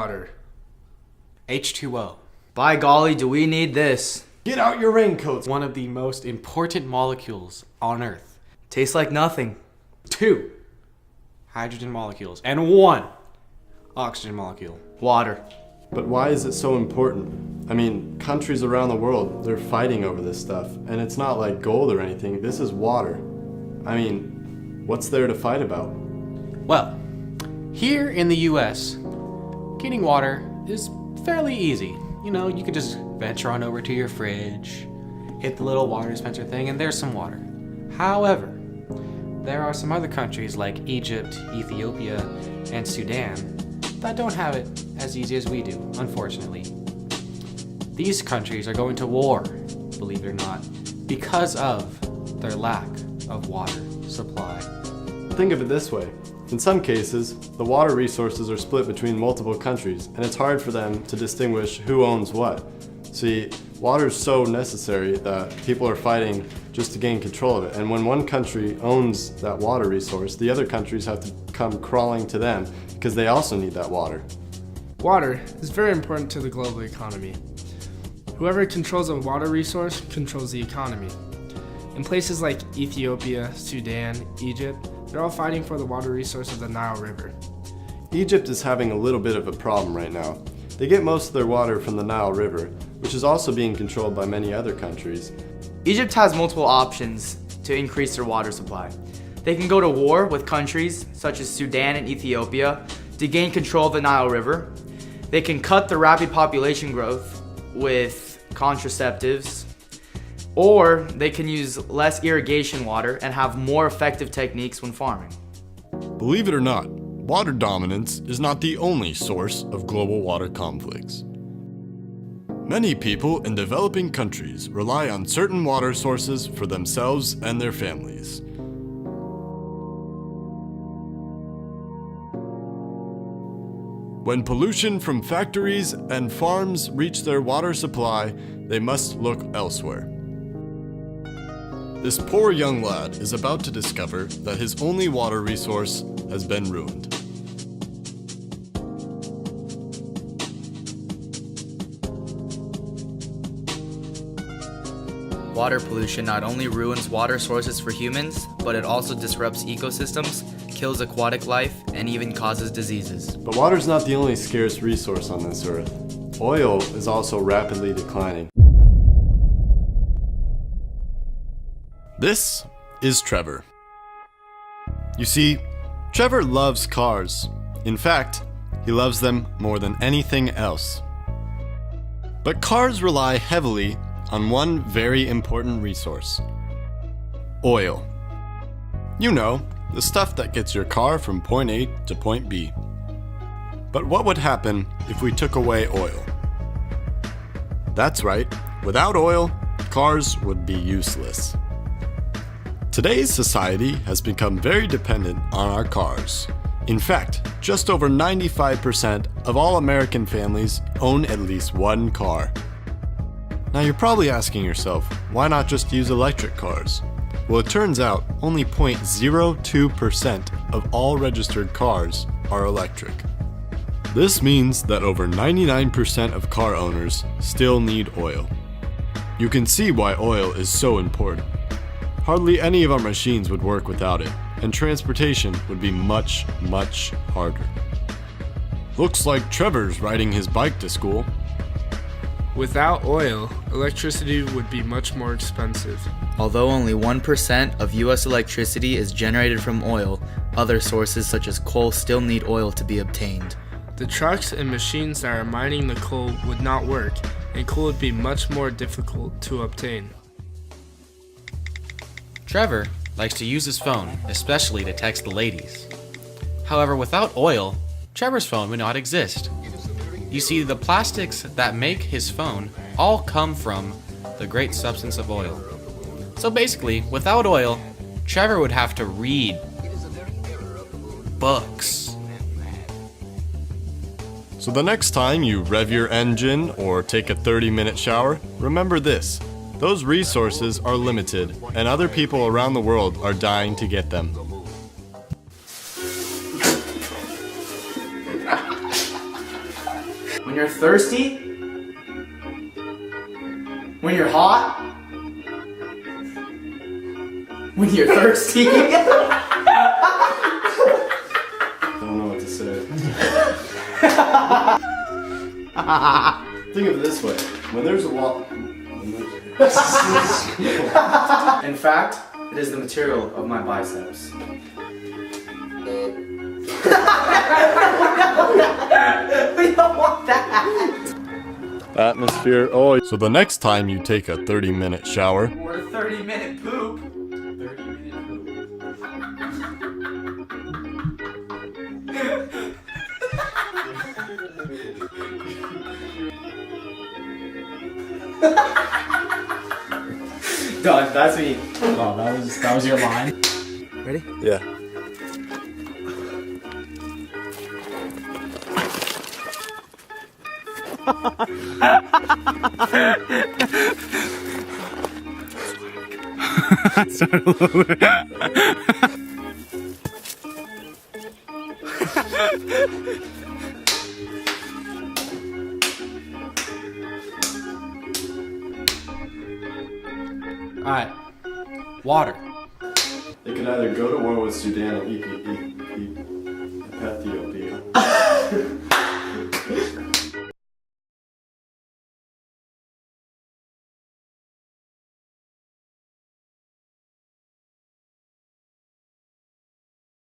water. H2O. By golly, do we need this? Get out your raincoats. One of the most important molecules on Earth. Tastes like nothing. 2 hydrogen molecules and 1 oxygen molecule. Water. But why is it so important? I mean, countries around the world, they're fighting over this stuff. And it's not like gold or anything. This is water. I mean, what's there to fight about? Well, here in the US, getting water is fairly easy. You know, you could just venture on over to your fridge, hit the little water dispenser thing, and there's some water. However, there are some other countries like Egypt, Ethiopia, and Sudan that don't have it as easy as we do, unfortunately. These countries are going to war, believe it or not, because of their lack of water supply. Think of it this way. In some cases, the water resources are split between multiple countries, and it's hard for them to distinguish who owns what. See, water is so necessary that people are fighting just to gain control of it. And when one country owns that water resource, the other countries have to come crawling to them because they also need that water. Water is very important to the global economy. Whoever controls a water resource controls the economy. In places like Ethiopia, Sudan, Egypt, they're all fighting for the water resource of the Nile River. Egypt is having a little bit of a problem right now. They get most of their water from the Nile River, which is also being controlled by many other countries. Egypt has multiple options to increase their water supply. They can go to war with countries such as Sudan and Ethiopia to gain control of the Nile River. They can cut the rapid population growth with contraceptives, or they can use less irrigation water and have more effective techniques when farming. Believe it or not, water dominance is not the only source of global water conflicts. Many people in developing countries rely on certain water sources for themselves and their families. When pollution from factories and farms reach their water supply, they must look elsewhere. This poor young lad is about to discover that his only water resource has been ruined. Water pollution not only ruins water sources for humans, but it also disrupts ecosystems, kills aquatic life, and even causes diseases. But water's not the only scarce resource on this earth. Oil is also rapidly declining. This is Trevor. You see, Trevor loves cars. In fact, he loves them more than anything else. But cars rely heavily on one very important resource: oil. You know, the stuff that gets your car from point A to point B. But what would happen if we took away oil? That's right, without oil, cars would be useless. Today's society has become very dependent on our cars. In fact, just over 95% of all American families own at least one car. Now you're probably asking yourself, why not just use electric cars? Well, it turns out only 0.02% of all registered cars are electric. This means that over 99% of car owners still need oil. You can see why oil is so important. Hardly any of our machines would work without it, and transportation would be much, much harder. Looks like Trevor's riding his bike to school. Without oil, electricity would be much more expensive. Although only 1% of US electricity is generated from oil, other sources such as coal still need oil to be obtained. The trucks and machines that are mining the coal would not work, and coal would be much more difficult to obtain. Trevor likes to use his phone, especially to text the ladies. However, without oil, Trevor's phone would not exist. You see, the plastics that make his phone all come from the great substance of oil. So basically, without oil, Trevor would have to read books. So the next time you rev your engine or take a 30-minute shower, remember this: those resources are limited, and other people around the world are dying to get them. When you're thirsty? When you're hot? When you're thirsty? I don't know what to say. Think of it this way. When there's a wall... In fact, it is the material of my biceps. We don't want that! Atmosphere. Oh, so the next time you take a 30-minute shower, Or a 30-minute poop. 30-minute poop. Done, that's me. Oh, that was your line. Ready? yeah. Alright. Water. They could either go to war with Sudan or Ethiopia.